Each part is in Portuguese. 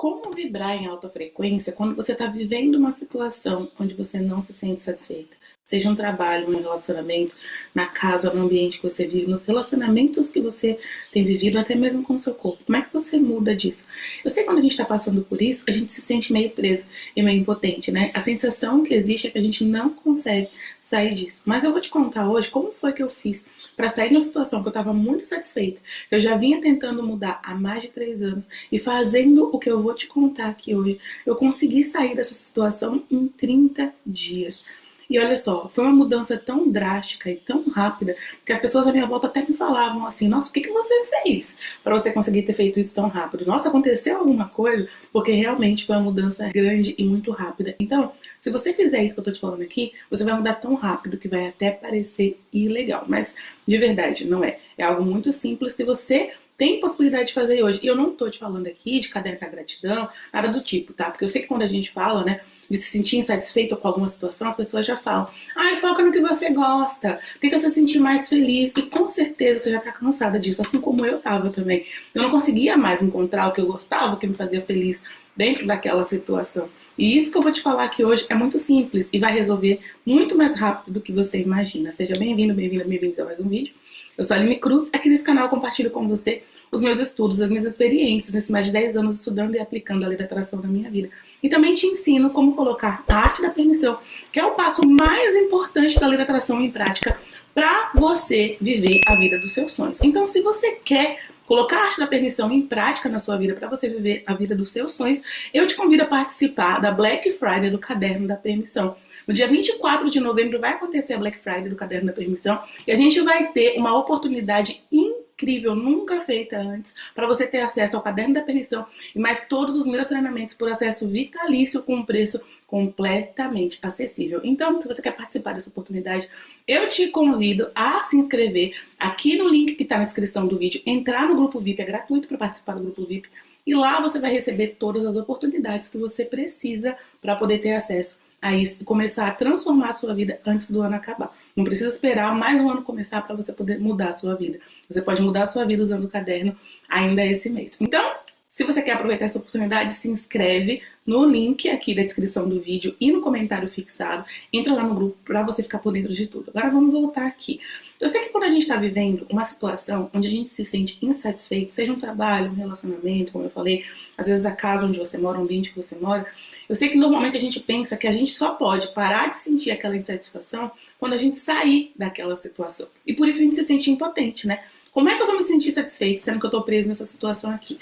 Como vibrar em alta frequência quando você está vivendo uma situação onde você não se sente satisfeita? Seja um trabalho, um relacionamento, na casa, no ambiente que você vive, nos relacionamentos que você tem vivido, até mesmo com o seu corpo. Como é que você muda disso? Eu sei que quando a gente está passando por isso, a gente se sente meio preso e meio impotente, né? A sensação que existe é que a gente não consegue sair disso. Mas eu vou te contar hoje como foi que eu fiz para sair de uma situação que eu estava muito satisfeita. Eu já vinha tentando mudar há mais de 3 anos e fazendo o que eu vou te contar aqui hoje, eu consegui sair dessa situação em 30 dias. E olha só, foi uma mudança tão drástica e tão rápida que as pessoas à minha volta até me falavam assim: nossa, o que você fez para você conseguir ter feito isso tão rápido? Nossa, aconteceu alguma coisa? Porque realmente foi uma mudança grande e muito rápida. Então, se você fizer isso que eu tô te falando aqui, você vai mudar tão rápido que vai até parecer ilegal. Mas de verdade, não é. É algo muito simples que você tem possibilidade de fazer hoje. E eu não tô te falando aqui de caderno da gratidão, nada do tipo, tá? Porque eu sei que quando a gente fala, né, de se sentir insatisfeito com alguma situação, as pessoas já falam: ai, foca no que você gosta, tenta se sentir mais feliz. E com certeza você já tá cansada disso, assim como eu tava também. Eu não conseguia mais encontrar o que eu gostava, o que me fazia feliz dentro daquela situação. E isso que eu vou te falar aqui hoje é muito simples e vai resolver muito mais rápido do que você imagina. Seja bem-vindo, bem-vinda, bem-vindos a mais um vídeo. Eu sou a Aline Cruz, aqui nesse canal eu compartilho com você os meus estudos, as minhas experiências nesses mais de 10 anos estudando e aplicando a lei da atração na minha vida. E também te ensino como colocar a arte da permissão, que é o passo mais importante da lei da atração em prática para você viver a vida dos seus sonhos. Então, se você quer colocar a arte da permissão em prática na sua vida para você viver a vida dos seus sonhos, eu te convido a participar da Black Friday do Caderno da Permissão. No dia 24 de novembro vai acontecer a Black Friday do Caderno da Permissão e a gente vai ter uma oportunidade incrível, nunca feita antes, para você ter acesso ao Caderno da Permissão e mais todos os meus treinamentos por acesso vitalício com um preço completamente acessível. Então, se você quer participar dessa oportunidade, eu te convido a se inscrever aqui no link que está na descrição do vídeo, entrar no grupo VIP, é gratuito para participar do grupo VIP, e lá você vai receber todas as oportunidades que você precisa para poder ter acesso a isso e começar a transformar a sua vida antes do ano acabar. Não precisa esperar mais um ano começar para você poder mudar a sua vida. Você pode mudar a sua vida usando o caderno ainda esse mês. Então, se você quer aproveitar essa oportunidade, se inscreve no link aqui da descrição do vídeo e no comentário fixado. Entra lá no grupo para você ficar por dentro de tudo. Agora vamos voltar aqui. Eu sei que quando a gente está vivendo uma situação onde a gente se sente insatisfeito, seja um trabalho, um relacionamento, como eu falei, às vezes a casa onde você mora, o ambiente que você mora, eu sei que normalmente a gente pensa que a gente só pode parar de sentir aquela insatisfação quando a gente sair daquela situação. E por isso a gente se sente impotente, né? Como é que eu vou me sentir satisfeito sendo que eu estou preso nessa situação aqui?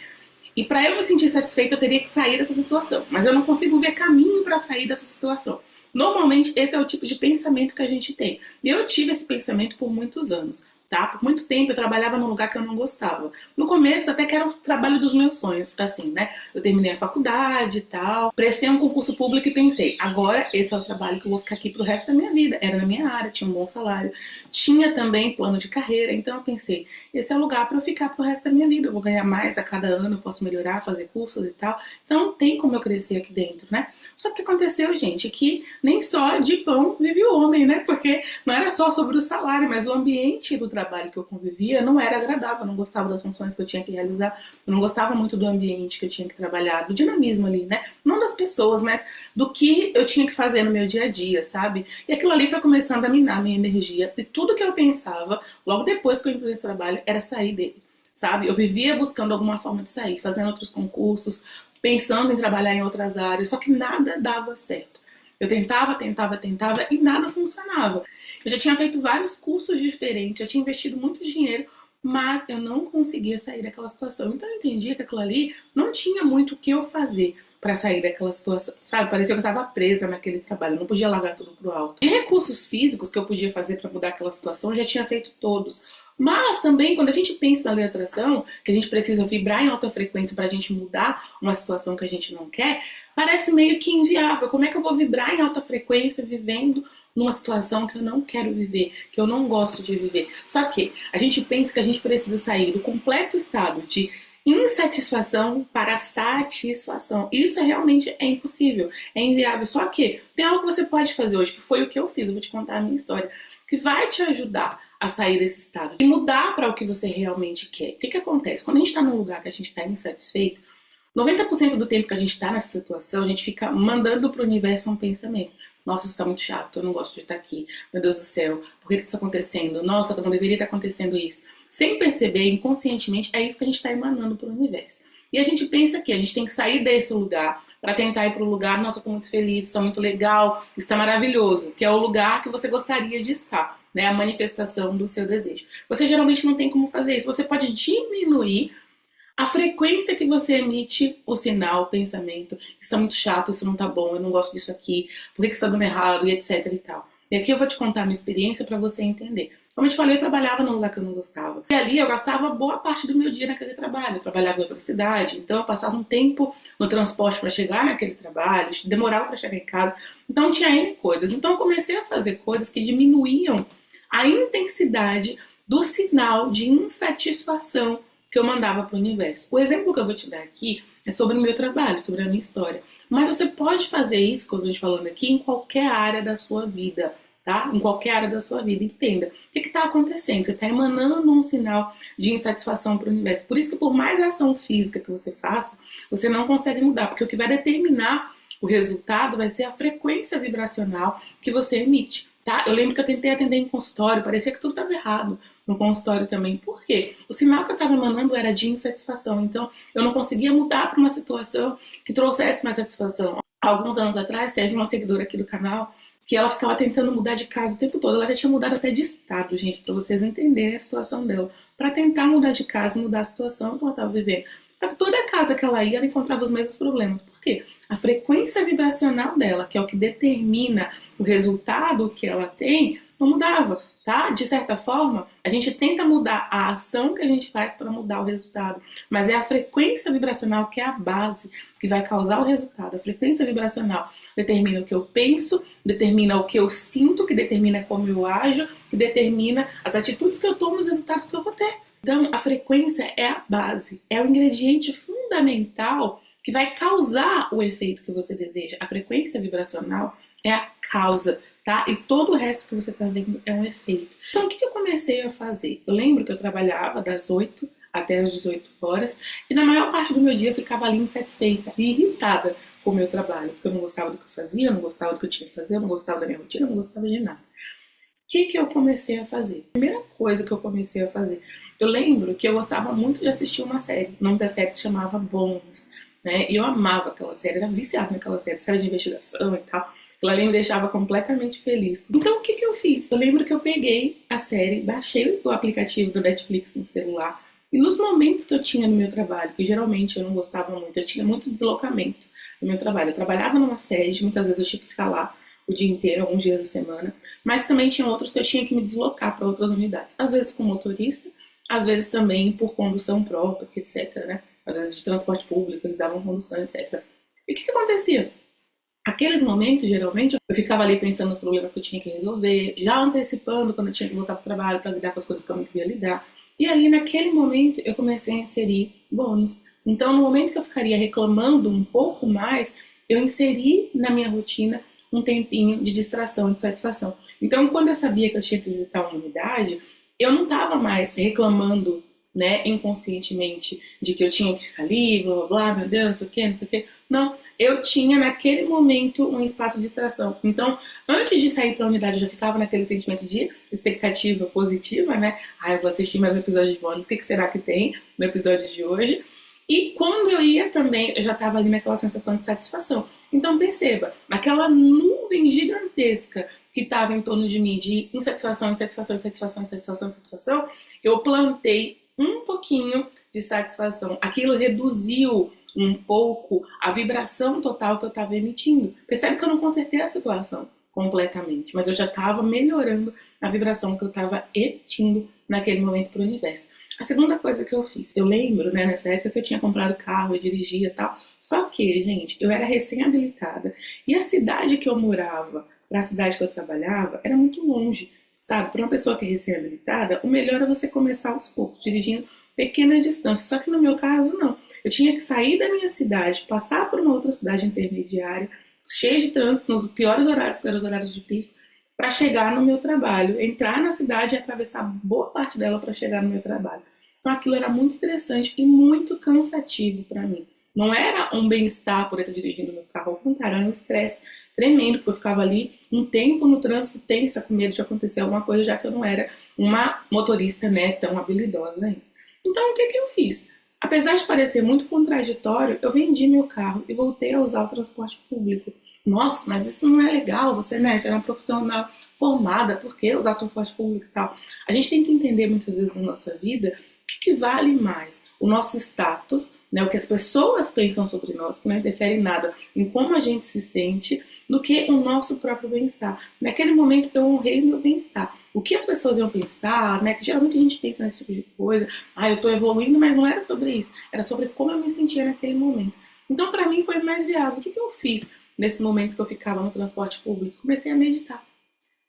E para eu me sentir satisfeita, eu teria que sair dessa situação. Mas eu não consigo ver caminho para sair dessa situação. Normalmente, esse é o tipo de pensamento que a gente tem. E eu tive esse pensamento por muitos anos. Tá? Por muito tempo eu trabalhava num lugar que eu não gostava. No começo até que era o trabalho dos meus sonhos, assim, né? Eu terminei a faculdade e tal, prestei um concurso público e pensei: agora esse é o trabalho que eu vou ficar aqui pro resto da minha vida. Era na minha área, tinha um bom salário, tinha também plano de carreira, então eu pensei: esse é o lugar para eu ficar pro resto da minha vida. Eu vou ganhar mais a cada ano, eu posso melhorar, fazer cursos e tal. Então tem como eu crescer aqui dentro, né? Só que aconteceu, gente, que nem só de pão vive o homem, né? Porque não era só sobre o salário, mas o ambiente do trabalho que eu convivia não era agradável, eu não gostava das funções que eu tinha que realizar, eu não gostava muito do ambiente que eu tinha que trabalhar, do dinamismo ali, né? Não das pessoas, mas do que eu tinha que fazer no meu dia a dia, sabe? E aquilo ali foi começando a minar minha energia, e tudo que eu pensava, logo depois que eu entrei nesse trabalho, era sair dele, sabe? Eu vivia buscando alguma forma de sair, fazendo outros concursos, pensando em trabalhar em outras áreas, só que nada dava certo. Eu tentava e nada funcionava. Eu já tinha feito vários cursos diferentes, já tinha investido muito dinheiro, mas eu não conseguia sair daquela situação. Então eu entendia que aquilo ali não tinha muito o que eu fazer para sair daquela situação, sabe? Parecia que eu estava presa naquele trabalho, eu não podia largar tudo pro alto. De recursos físicos que eu podia fazer para mudar aquela situação, eu já tinha feito todos. Mas também, quando a gente pensa na lei da atração, que a gente precisa vibrar em alta frequência para a gente mudar uma situação que a gente não quer, parece meio que inviável. Como é que eu vou vibrar em alta frequência vivendo numa situação que eu não quero viver, que eu não gosto de viver? Só que a gente pensa que a gente precisa sair do completo estado de insatisfação para satisfação. Isso realmente é impossível, é inviável. Só que tem algo que você pode fazer hoje, que foi o que eu fiz, eu vou te contar a minha história, que vai te ajudar a sair desse estado e mudar para o que você realmente quer. O que acontece? Quando a gente está num lugar que a gente está insatisfeito, 90% do tempo que a gente está nessa situação, a gente fica mandando para o universo um pensamento. Nossa, isso está muito chato, eu não gosto de estar aqui. Meu Deus do céu, por que isso está acontecendo? Nossa, não deveria estar acontecendo isso. Sem perceber, inconscientemente, é isso que a gente está emanando para o universo. E a gente pensa que a gente tem que sair desse lugar para tentar ir para o lugar, nossa, eu estou muito feliz, está muito legal, está maravilhoso, que é o lugar que você gostaria de estar, né? A manifestação do seu desejo. Você geralmente não tem como fazer isso. Você pode diminuir a frequência que você emite o sinal, o pensamento, isso está muito chato, isso não está bom, eu não gosto disso aqui, por que isso está dando errado, e etc e tal. E aqui eu vou te contar a minha experiência para você entender. Como eu te falei, eu trabalhava num lugar que eu não gostava. E ali eu gastava boa parte do meu dia naquele trabalho. Eu trabalhava em outra cidade, então eu passava um tempo no transporte para chegar naquele trabalho, demorava para chegar em casa. Então tinha N coisas. Então eu comecei a fazer coisas que diminuíam a intensidade do sinal de insatisfação que eu mandava para o universo. O exemplo que eu vou te dar aqui é sobre o meu trabalho, sobre a minha história. Mas você pode fazer isso, como eu estou falando aqui, em qualquer área da sua vida, tá? Em qualquer área da sua vida. Entenda. O que está acontecendo? Você está emanando um sinal de insatisfação para o universo. Por isso que por mais ação física que você faça, você não consegue mudar, porque o que vai determinar o resultado vai ser a frequência vibracional que você emite. Tá? Eu lembro que eu tentei atender em consultório, parecia que tudo estava errado no consultório também. Por quê? O sinal que eu estava emanando era de insatisfação, então eu não conseguia mudar para uma situação que trouxesse mais satisfação. Alguns anos atrás, teve uma seguidora aqui do canal que ela ficava tentando mudar de casa o tempo todo. Ela já tinha mudado até de estado, gente, para vocês entenderem a situação dela. Para tentar mudar de casa e mudar a situação que ela estava vivendo. Só que toda casa que ela ia, ela encontrava os mesmos problemas. Por quê? A frequência vibracional dela, que é o que determina o resultado que ela tem, não mudava, tá? De certa forma, a gente tenta mudar a ação que a gente faz para mudar o resultado, mas é a frequência vibracional que é a base que vai causar o resultado. A frequência vibracional determina o que eu penso, determina o que eu sinto, que determina como eu ajo, que determina as atitudes que eu tomo, os resultados que eu vou ter. Então, a frequência é a base, é o ingrediente fundamental que vai causar o efeito que você deseja. A frequência vibracional é a causa, tá? E todo o resto que você está vendo é um efeito. Então, o que eu comecei a fazer? Eu lembro que eu trabalhava das 8 até as 18 horas e na maior parte do meu dia eu ficava ali insatisfeita e irritada com o meu trabalho, porque eu não gostava do que eu fazia, eu não gostava do que eu tinha que fazer, eu não gostava da minha rotina, eu não gostava de nada. O que eu comecei a fazer? A primeira coisa que eu comecei a fazer, eu lembro que eu gostava muito de assistir uma série. O nome da série se chamava Bones, né? E eu amava aquela série, era viciada naquela série de investigação e tal. Aquilo ali me deixava completamente feliz. Então, o que eu fiz? Eu lembro que eu peguei a série, baixei o aplicativo do Netflix no celular, e nos momentos que eu tinha no meu trabalho, que geralmente eu não gostava muito, eu tinha muito deslocamento no meu trabalho. Eu trabalhava numa sede, muitas vezes eu tinha que ficar lá o dia inteiro, alguns dias da semana, mas também tinha outros que eu tinha que me deslocar para outras unidades. Às vezes com motorista, às vezes também por condução própria, etc, né? Às vezes de transporte público, eles davam condução, etc. E o que acontecia? Aqueles momentos, geralmente, eu ficava ali pensando nos problemas que eu tinha que resolver, já antecipando quando eu tinha que voltar para o trabalho para lidar com as coisas que eu não queria lidar. E ali, naquele momento, eu comecei a inserir bônus. Então, no momento que eu ficaria reclamando um pouco mais, eu inseri na minha rotina um tempinho de distração e de satisfação. Então, quando eu sabia que eu tinha que visitar uma unidade, eu não estava mais reclamando, né, inconscientemente, de que eu tinha que ficar ali, blá blá blá, meu Deus, não sei o que, não sei o que. Não, eu tinha naquele momento um espaço de distração. Então, antes de sair para a unidade, eu já ficava naquele sentimento de expectativa positiva, né? Ah, eu vou assistir mais um episódio de bônus, o que será que tem no episódio de hoje? E quando eu ia também, eu já estava ali naquela sensação de satisfação. Então, perceba, aquela nuvem gigantesca que estava em torno de mim, de insatisfação, insatisfação, insatisfação, insatisfação, insatisfação, eu plantei um pouquinho de satisfação. Aquilo reduziu um pouco a vibração total que eu estava emitindo. Percebe que eu não consertei a situação completamente, mas eu já estava melhorando a vibração que eu estava emitindo naquele momento para o universo. A segunda coisa que eu fiz, eu lembro, né, nessa época que eu tinha comprado carro, eu dirigia e tal, só que, gente, eu era recém-habilitada e a cidade que eu morava para a cidade que eu trabalhava era muito longe, sabe? Para uma pessoa que é recém-habilitada, o melhor é você começar aos poucos, dirigindo pequenas distâncias, só que no meu caso, não. Eu tinha que sair da minha cidade, passar por uma outra cidade intermediária, cheia de trânsito, nos piores horários, que eram os horários de pico, para chegar no meu trabalho, entrar na cidade e atravessar boa parte dela para chegar no meu trabalho. Então aquilo era muito estressante e muito cansativo para mim. Não era um bem-estar por eu estar dirigindo meu carro, ao contrário, era um estresse tremendo, porque eu ficava ali um tempo no trânsito tensa, com medo de acontecer alguma coisa, já que eu não era uma motorista, né, tão habilidosa ainda. Então, o que eu fiz? Apesar de parecer muito contraditório, eu vendi meu carro e voltei a usar o transporte público. Nossa, mas isso não é legal, você, né, você é uma profissional formada, por que usar o transporte público e tal? A gente tem que entender muitas vezes na nossa vida o que vale mais, o nosso status, né, o que as pessoas pensam sobre nós, que não interfere em nada em como a gente se sente, do que o nosso próprio bem-estar. Naquele momento eu honrei o meu bem-estar. O que as pessoas iam pensar, né, que geralmente a gente pensa nesse tipo de coisa, eu estou evoluindo, mas não era sobre isso, era sobre como eu me sentia naquele momento. Então, para mim, foi mais viável. O que eu fiz nesses momentos que eu ficava no transporte público? Comecei a meditar.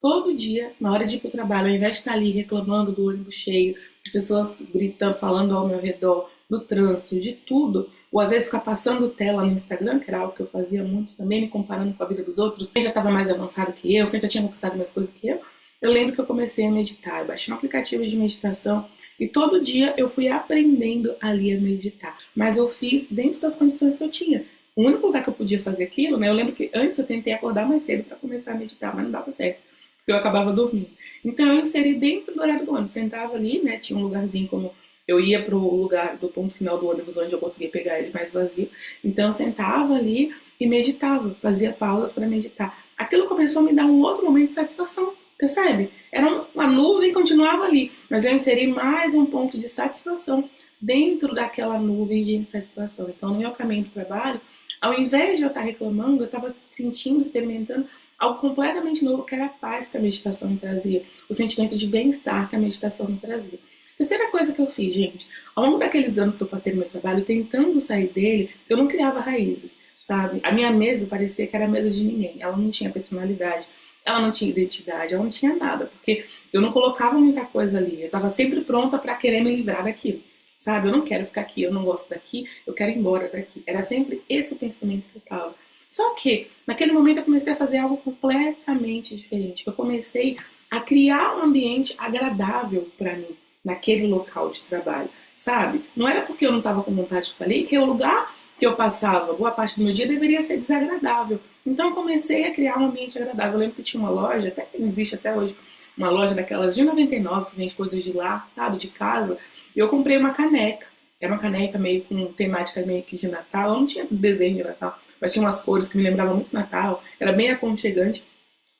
Todo dia, na hora de ir para o trabalho, ao invés de estar ali reclamando do ônibus cheio, as pessoas gritando, falando ao meu redor, do trânsito, de tudo, ou às vezes ficar passando tela no Instagram, que era algo que eu fazia muito também, me comparando com a vida dos outros, quem já estava mais avançado que eu, quem já tinha conquistado mais coisas que eu lembro que eu comecei a meditar, eu baixei um aplicativo de meditação e todo dia eu fui aprendendo ali a meditar, mas eu fiz dentro das condições que eu tinha. O único lugar que eu podia fazer aquilo, né, eu lembro que antes eu tentei acordar mais cedo para começar a meditar, mas não dava certo porque eu acabava dormindo. Então eu inseri dentro do horário do ônibus, sentava ali, né, tinha um lugarzinho como eu ia para o lugar do ponto final do ônibus onde eu conseguia pegar ele mais vazio. Então eu sentava ali e meditava, fazia pausas para meditar. Aquilo começou a me dar um outro momento de satisfação, percebe? Era uma nuvem, continuava ali, mas eu inseri mais um ponto de satisfação dentro daquela nuvem de insatisfação. Então no meu caminho do trabalho, ao invés de eu estar reclamando, eu estava sentindo, experimentando algo completamente novo, que era a paz que a meditação me trazia, o sentimento de bem-estar que a meditação me trazia. Terceira coisa que eu fiz, gente, ao longo daqueles anos que eu passei no meu trabalho, tentando sair dele, eu não criava raízes, sabe? A minha mesa parecia que era a mesa de ninguém, ela não tinha personalidade, ela não tinha identidade, ela não tinha nada, porque eu não colocava muita coisa ali, eu estava sempre pronta para querer me livrar daquilo, sabe? Eu não quero ficar aqui, eu não gosto daqui, eu quero ir embora daqui. Era sempre esse o pensamento que eu estava. Só que, naquele momento, eu comecei a fazer algo completamente diferente. Eu comecei a criar um ambiente agradável para mim, naquele local de trabalho, sabe? Não era porque eu não estava com vontade de ficar ali, que o lugar que eu passava boa parte do meu dia deveria ser desagradável. Então, eu comecei a criar um ambiente agradável. Eu lembro que tinha uma loja, até que existe até hoje, uma loja daquelas de 99, que vende coisas de lá, sabe? De casa. E eu comprei uma caneca. Era uma caneca meio com temática meio que de Natal. Eu não tinha desenho de Natal, mas tinha umas cores que me lembravam muito Natal, era bem aconchegante.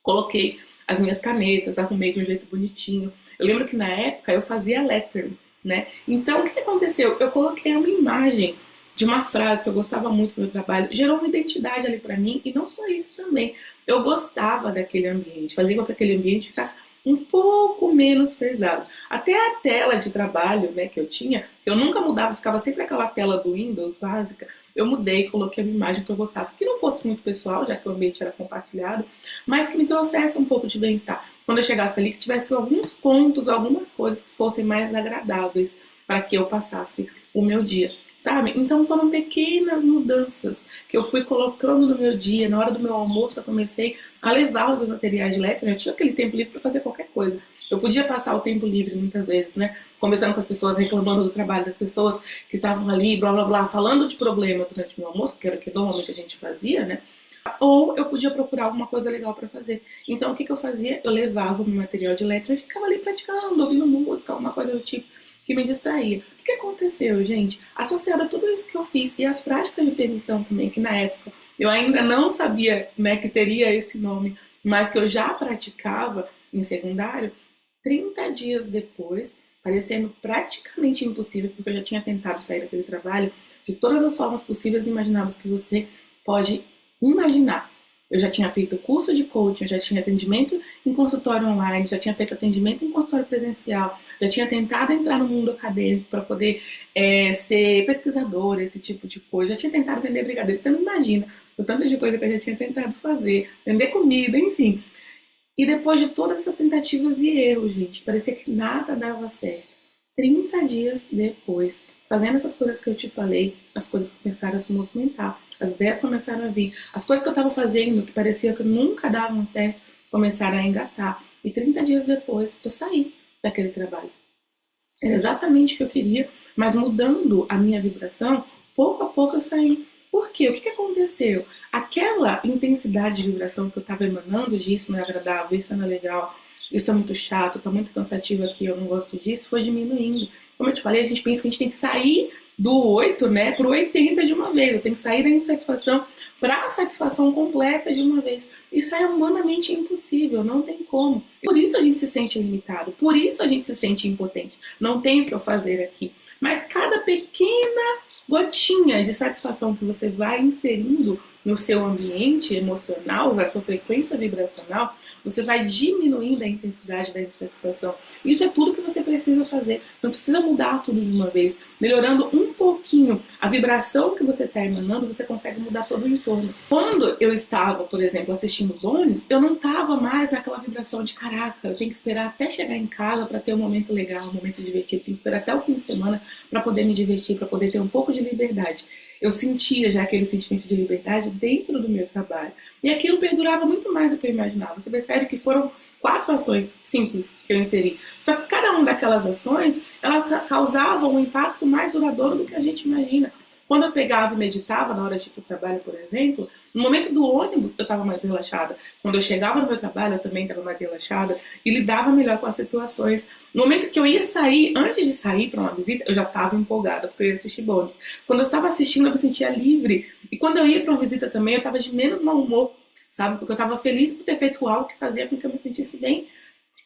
Coloquei as minhas canetas, arrumei de um jeito bonitinho. Eu lembro que na época eu fazia lettering, né? Então o que aconteceu? Eu coloquei uma imagem de uma frase que eu gostava muito do meu trabalho, gerou uma identidade ali para mim, e não só isso também. Eu gostava daquele ambiente, fazia com que aquele ambiente ficasse um pouco menos pesado. Até a tela de trabalho, né, que eu tinha, eu nunca mudava, ficava sempre aquela tela do Windows básica, eu mudei, coloquei uma imagem que eu gostasse, que não fosse muito pessoal, já que o ambiente era compartilhado, mas que me trouxesse um pouco de bem-estar. Quando eu chegasse ali, que tivesse alguns pontos, algumas coisas que fossem mais agradáveis para que eu passasse o meu dia, sabe? Então foram pequenas mudanças que eu fui colocando no meu dia. Na hora do meu almoço eu comecei a levar os meus materiais de letra. Eu tinha aquele tempo livre para fazer qualquer coisa. Eu podia passar o tempo livre muitas vezes, né? Conversando com as pessoas, reclamando do trabalho das pessoas que estavam ali, blá blá blá, falando de problema durante o meu almoço, que era o que normalmente a gente fazia, né? Ou eu podia procurar alguma coisa legal para fazer. Então o que eu fazia? Eu levava o meu material de letra e ficava ali praticando, ouvindo música, alguma coisa do tipo que me distraía. O que aconteceu, gente? Associado a tudo isso que eu fiz e as práticas de permissão também, que na época eu ainda não sabia, né, que teria esse nome, mas que eu já praticava em secundário, 30 dias depois, parecendo praticamente impossível, porque eu já tinha tentado sair daquele trabalho de todas as formas possíveis e imagináveis que você pode imaginar. Eu já tinha feito curso de coaching, eu já tinha atendimento em consultório online, já tinha feito atendimento em consultório presencial, já tinha tentado entrar no mundo acadêmico para poder ser pesquisadora, esse tipo de coisa, já tinha tentado vender brigadeiro. Você não imagina o tanto de coisa que eu já tinha tentado fazer, vender comida, enfim. E depois de todas essas tentativas e erros, gente, parecia que nada dava certo. 30 dias depois, fazendo essas coisas que eu te falei, as coisas começaram a se movimentar, as ideias começaram a vir, as coisas que eu estava fazendo, que parecia que nunca davam certo, começaram a engatar. E 30 dias depois, eu saí daquele trabalho. Era exatamente o que eu queria, mas mudando a minha vibração pouco a pouco eu saí. Por quê? O que aconteceu? Aquela intensidade de vibração que eu estava emanando de isso não é agradável, isso não é legal, isso é muito chato, tá muito cansativo aqui, eu não gosto disso, foi diminuindo. Como eu te falei, a gente pensa que a gente tem que sair do 8, né, pro 80 de uma vez. Eu tenho que sair da insatisfação para a satisfação completa de uma vez. Isso é humanamente impossível, não tem como. Por isso a gente se sente limitado, por isso a gente se sente impotente. Não tem o que eu fazer aqui. Mas cada pequena gotinha de satisfação que você vai inserindo no seu ambiente emocional, na sua frequência vibracional, você vai diminuindo a intensidade da insatisfação. Isso é tudo que você precisa fazer. Não precisa mudar tudo de uma vez. Melhorando um pouquinho a vibração que você está emanando, você consegue mudar todo o entorno. Quando eu estava, por exemplo, assistindo Bones, eu não estava mais naquela vibração de caraca, eu tenho que esperar até chegar em casa para ter um momento legal, um momento divertido, tenho que esperar até o fim de semana para poder me divertir, para poder ter um pouco de liberdade. Eu sentia já aquele sentimento de liberdade dentro do meu trabalho. E aquilo perdurava muito mais do que eu imaginava. Você percebe que foram 4 ações simples que eu inseri. Só que cada uma daquelas ações, ela causava um impacto mais duradouro do que a gente imagina. Quando eu pegava e meditava na hora de ir para o trabalho, por exemplo, no momento do ônibus eu estava mais relaxada. Quando eu chegava no meu trabalho eu também estava mais relaxada e lidava melhor com as situações. No momento que eu ia sair, antes de sair para uma visita, eu já estava empolgada porque eu ia assistir Bones. Quando eu estava assistindo eu me sentia livre. E quando eu ia para uma visita também eu estava de menos mau humor, sabe? Porque eu estava feliz por ter feito algo que fazia com que eu me sentisse bem.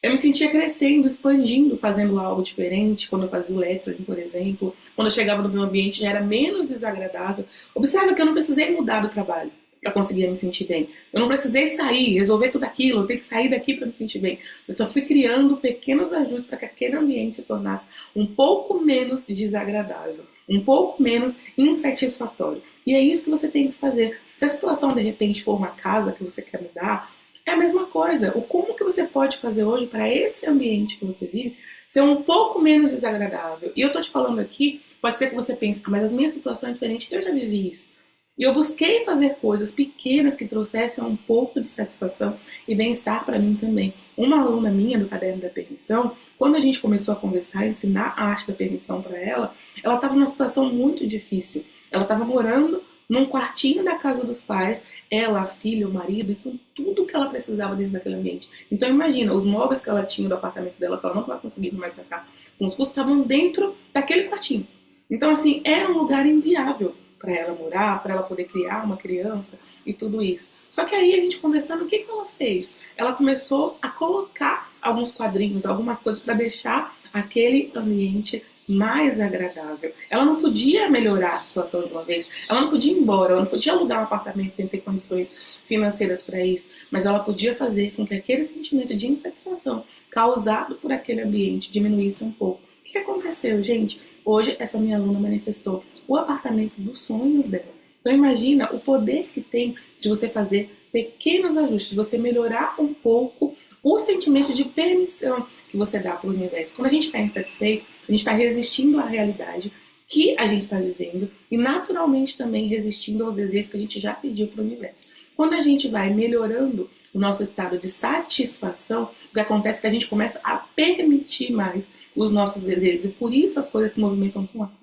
Eu me sentia crescendo, expandindo, fazendo algo diferente. Quando eu fazia o lettering, por exemplo, quando eu chegava no meu ambiente já era menos desagradável. Observa que eu não precisei mudar do trabalho para conseguir me sentir bem. Eu não precisei sair, resolver tudo aquilo, eu tenho que sair daqui para me sentir bem. Eu só fui criando pequenos ajustes para que aquele ambiente se tornasse um pouco menos desagradável, um pouco menos insatisfatório. E é isso que você tem que fazer. Se a situação de repente for uma casa que você quer mudar, é a mesma coisa. O como que você pode fazer hoje para esse ambiente que você vive ser um pouco menos desagradável? E eu tô te falando aqui, pode ser que você pense, mas a minha situação é diferente, eu já vivi isso. E eu busquei fazer coisas pequenas que trouxessem um pouco de satisfação e bem-estar para mim também. Uma aluna minha do Caderno da Permissão, quando a gente começou a conversar, ensinar a arte da permissão para ela estava numa situação muito difícil. Ela estava morando num quartinho da casa dos pais, ela, a filha, o marido, e com tudo que ela precisava dentro daquele ambiente. Então imagina, os móveis que ela tinha do apartamento dela, que ela não estava conseguindo mais sacar, com os custos, estavam dentro daquele quartinho. Então assim, era um lugar inviável para ela morar, para ela poder criar uma criança e tudo isso. Só que aí a gente conversando, o que ela fez? Ela começou a colocar alguns quadrinhos, algumas coisas para deixar aquele ambiente mais agradável. Ela não podia melhorar a situação de uma vez, ela não podia ir embora, ela não podia alugar um apartamento sem ter condições financeiras para isso, mas ela podia fazer com que aquele sentimento de insatisfação causado por aquele ambiente diminuísse um pouco. O que aconteceu, gente? Hoje essa minha aluna manifestou o apartamento dos sonhos dela. Então imagina o poder que tem de você fazer pequenos ajustes, de você melhorar um pouco o sentimento de permissão que você dá para o universo. Quando a gente está insatisfeito, a gente está resistindo à realidade que a gente está vivendo e naturalmente também resistindo aos desejos que a gente já pediu para o universo. Quando a gente vai melhorando o nosso estado de satisfação, o que acontece é que a gente começa a permitir mais os nossos desejos e por isso as coisas se movimentam com rápido.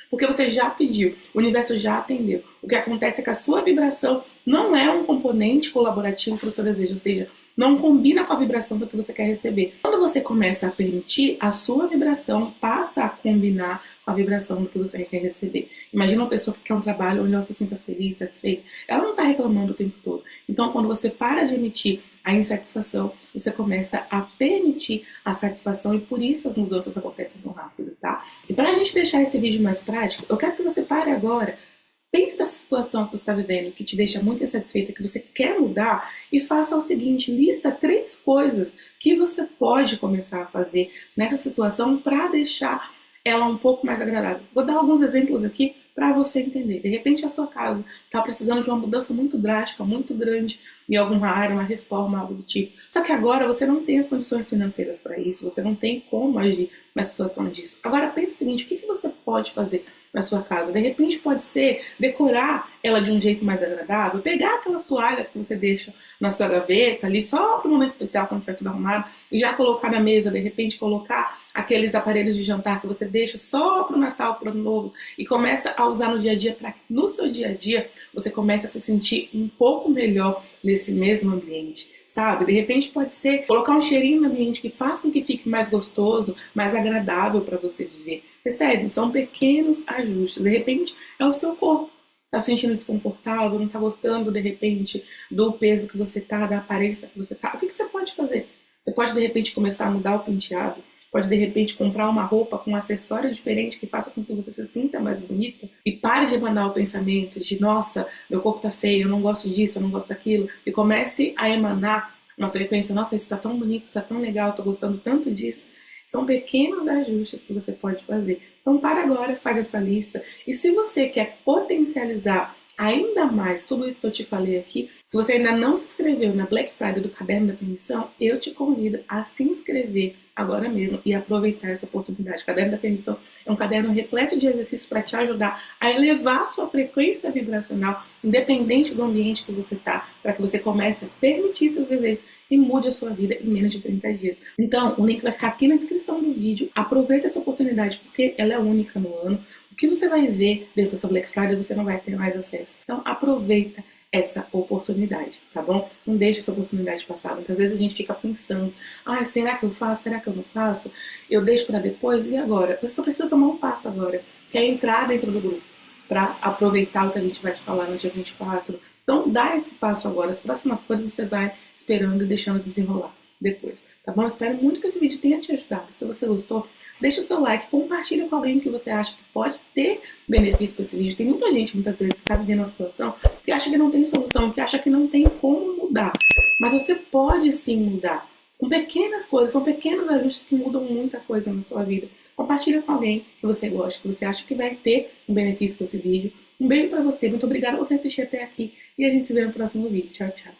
Porque você já pediu, o universo já atendeu. O que acontece é que a sua vibração não é um componente colaborativo para o seu desejo, ou seja, não combina com a vibração do que você quer receber. Quando você começa a permitir, a sua vibração passa a combinar com a vibração do que você quer receber. Imagina uma pessoa que quer um trabalho onde ela se sinta feliz, satisfeita. Ela não está reclamando o tempo todo. Então, quando você para de emitir a insatisfação, você começa a permitir a satisfação e por isso as mudanças acontecem tão rápido, tá? E para a gente deixar esse vídeo mais prático, eu quero que você pare agora. Pense nessa situação que você está vivendo, que te deixa muito insatisfeita, que você quer mudar, e faça o seguinte, lista 3 coisas que você pode começar a fazer nessa situação para deixar ela um pouco mais agradável. Vou dar alguns exemplos aqui para você entender. De repente a sua casa está precisando de uma mudança muito drástica, muito grande, em alguma área, uma reforma, algo do tipo. Só que agora você não tem as condições financeiras para isso, você não tem como agir na situação disso. Agora pensa o seguinte, o que você pode fazer na sua casa? De repente pode ser decorar ela de um jeito mais agradável, pegar aquelas toalhas que você deixa na sua gaveta ali só para um momento especial quando estiver tudo arrumado e já colocar na mesa, de repente colocar aqueles aparelhos de jantar que você deixa só para o Natal, para o Ano Novo e começa a usar no dia a dia para que no seu dia a dia você comece a se sentir um pouco melhor nesse mesmo ambiente. Sabe? De repente pode ser colocar um cheirinho no ambiente que faça com que fique mais gostoso, mais agradável para você viver. Percebe? São pequenos ajustes. De repente é o seu corpo. Tá se sentindo desconfortável, não tá gostando de repente do peso que você tá, da aparência que você tá. O que você pode fazer? Você pode de repente começar a mudar o penteado. Pode de repente comprar uma roupa com um acessório diferente que faça com que você se sinta mais bonita. E pare de emanar o pensamento de nossa, meu corpo tá feio, eu não gosto disso, eu não gosto daquilo. E comece a emanar uma frequência, nossa, isso tá tão bonito, tá tão legal, tô gostando tanto disso. São pequenos ajustes que você pode fazer. Então para agora, faz essa lista. E se você quer potencializar ainda mais tudo isso que eu te falei aqui, se você ainda não se inscreveu na Black Friday do Caderno da Permissão, eu te convido a se inscrever agora mesmo e aproveitar essa oportunidade. O Caderno da Permissão é um caderno repleto de exercícios para te ajudar a elevar a sua frequência vibracional, independente do ambiente que você está, para que você comece a permitir seus desejos e mude a sua vida em menos de 30 dias. Então, o link vai ficar aqui na descrição do vídeo. Aproveita essa oportunidade, porque ela é única no ano. O que você vai ver dentro dessa Black Friday, você não vai ter mais acesso. Então, aproveita essa oportunidade, tá bom? Não deixa essa oportunidade passar. Muitas vezes a gente fica pensando, será que eu faço? Será que eu não faço? Eu deixo para depois? E agora? Você só precisa tomar um passo agora, que é entrar dentro do grupo, para aproveitar o que a gente vai te falar no dia 24. Então, dá esse passo agora. As próximas coisas você vai esperando e deixando desenrolar depois, tá bom? Eu espero muito que esse vídeo tenha te ajudado. Se você gostou, deixa o seu like, compartilha com alguém que você acha que pode ter benefício com esse vídeo. Tem muita gente, muitas vezes, que está vivendo uma situação que acha que não tem solução, que acha que não tem como mudar. Mas você pode sim mudar. Com pequenas coisas, são pequenos ajustes que mudam muita coisa na sua vida. Compartilha com alguém que você gosta, que você acha que vai ter um benefício com esse vídeo. Um beijo pra você, muito obrigada por ter assistido até aqui e a gente se vê no próximo vídeo. Tchau, tchau.